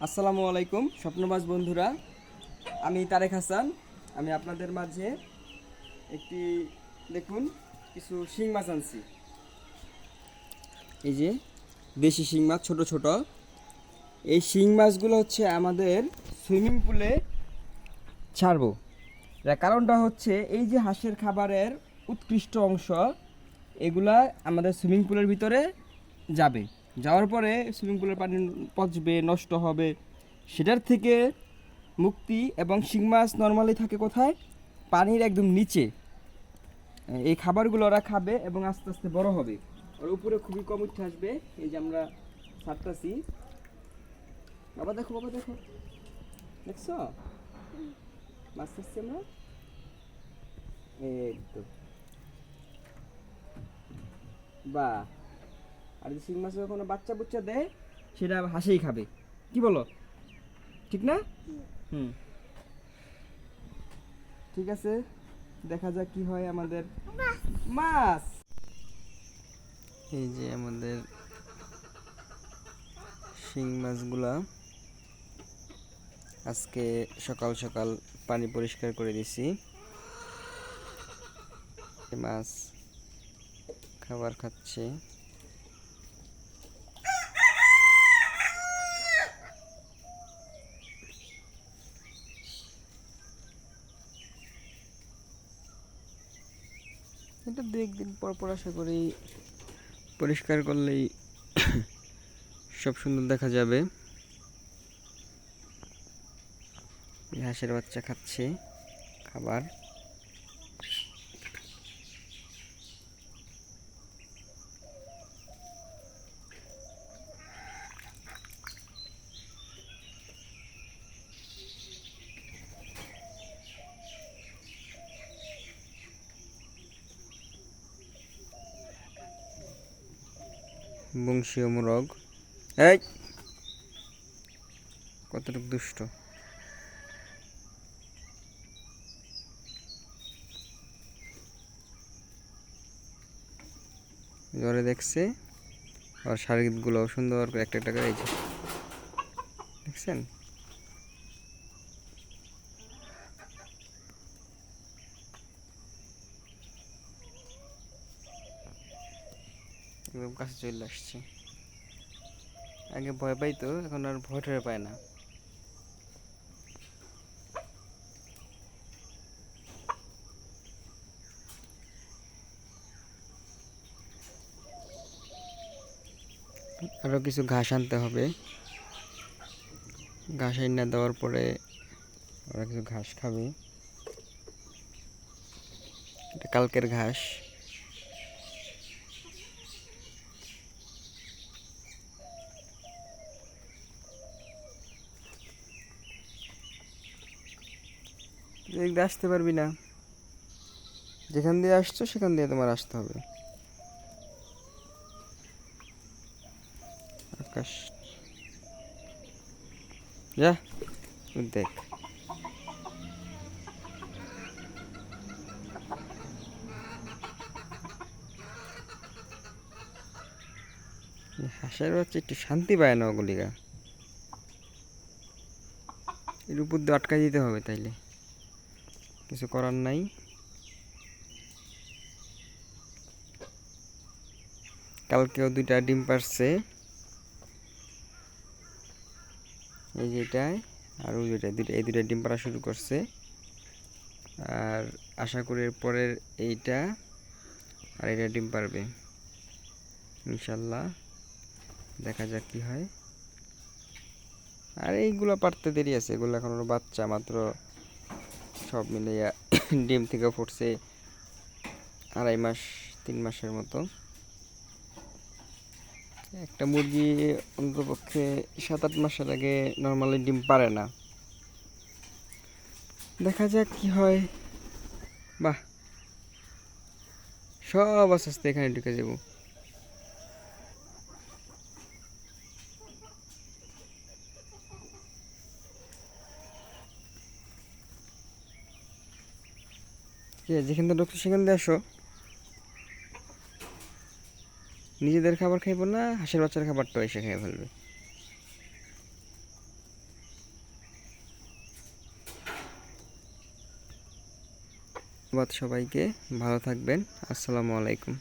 আসসালামু আলাইকুম স্বপ্নবাজ বন্ধুরা, আমি তারেক হাসান। আমি আপনাদের মাঝে একটি দেখুন কিছু শিং মাছ আনছি। এই যে দেশি শিং মাছ, ছোট ছোট। এই শিং মাছগুলো হচ্ছে আমাদের সুইমিং পুলে ছাড়বো। এর কারণটা হচ্ছে এই যে হাঁসের খাবারের উৎকৃষ্ট অংশ, এগুলা আমাদের সুইমিং পুলের ভিতরে যাবে। যাওয়ার পরে সুইমিং পুলের পানি পচবে, নষ্ট হবে। সেটার থেকে মুক্তি। এবং শিং মাছ নর্মালি থাকে কোথায়? পানির একদম নিচে। এই খাবারগুলো ওরা খাবে এবং আস্তে আস্তে বড় হবে। ওর উপরে খুবই কম উঠে আসবে। এই যে আমরা ছাড়তাছি। বাবা দেখো, বাবা দেখো, দেখছো মাছ ছাড়ছি আমরা। এই তো, বা আর যে শিং মাছ যখন বাচ্চা বুচ্চা দেয়, সেটা হাসেই খাবে। কি বলো, ঠিক না? হুম, ঠিক আছে, দেখা যাক কি হয় আমাদের মাছ। এই যে আমাদের শিং মাছগুলা আজকে সকাল সকাল পানি পরিষ্কার করে দিছি। মাছ খাবার খাচ্ছে। এটা দু একদিন পর পর আশা করি পরিষ্কার করলেই সব সুন্দর দেখা যাবে। হাঁসের বাচ্চা খাচ্ছে খাবার। বংশীয় মোরগ, এই কতটুকু দুষ্ট। জ্বরে দেখছে। আর শাড়িগুলো সুন্দর করে একটা একটা করে দেখছেন। একদম কাছে চলে আসছে। আগে ভয় পাইতো, এখন আর ভয় টয় পায় না। আরও কিছু ঘাস আনতে হবে। ঘাস এনে দেওয়ার পরে ওরা কিছু ঘাস খাবে। এটা কালকের ঘাস। এদিক দিয়ে আসতে পারবি না। যেখান দিয়ে আসছো সেখান দিয়ে তোমার আসতে হবে। আকাশ, যা দেখ। হাঁসের বাচ্চা একটু শান্তি পায় না ওগুলিগা। এর উপর দিয়ে আটকাই দিতে হবে, তাইলে কিছু করার নাই। কালকেও দুইটা ডিম পারছে, এই যে এটাই আর ওই দুইটা, এই দুইটা ডিম পাড়া শুরু করছে। আর আশা করি পরের এইটা আর এটা ডিম পারবে ইনশাল্লাহ। দেখা যাক কি হয়। আর এইগুলো পারতে দেরি আছে, এগুলো এখন বাচ্চা মাত্র। সব মিলিয়ে ডিম থেকে ফুটছে 2.5 মাস 3 মাসের মতো। একটা মুরগি অন্ততপক্ষে 7-8 মাসের আগে নর্মালি ডিম পারে না। দেখা যাক কি হয়। বাহ, সব আস্তে আস্তে এখানে ঢুকে যাব। যেখান থেকে ঢুকছো সেখান দিয়ে আসো। নিজেদের খাবার খাইবো না, হাঁসের বাচ্চার খাবারটা এসে খেয়ে ফেলবে। ধন্যবাদ সবাইকে, ভালো থাকবেন। আসসালামু আলাইকুম।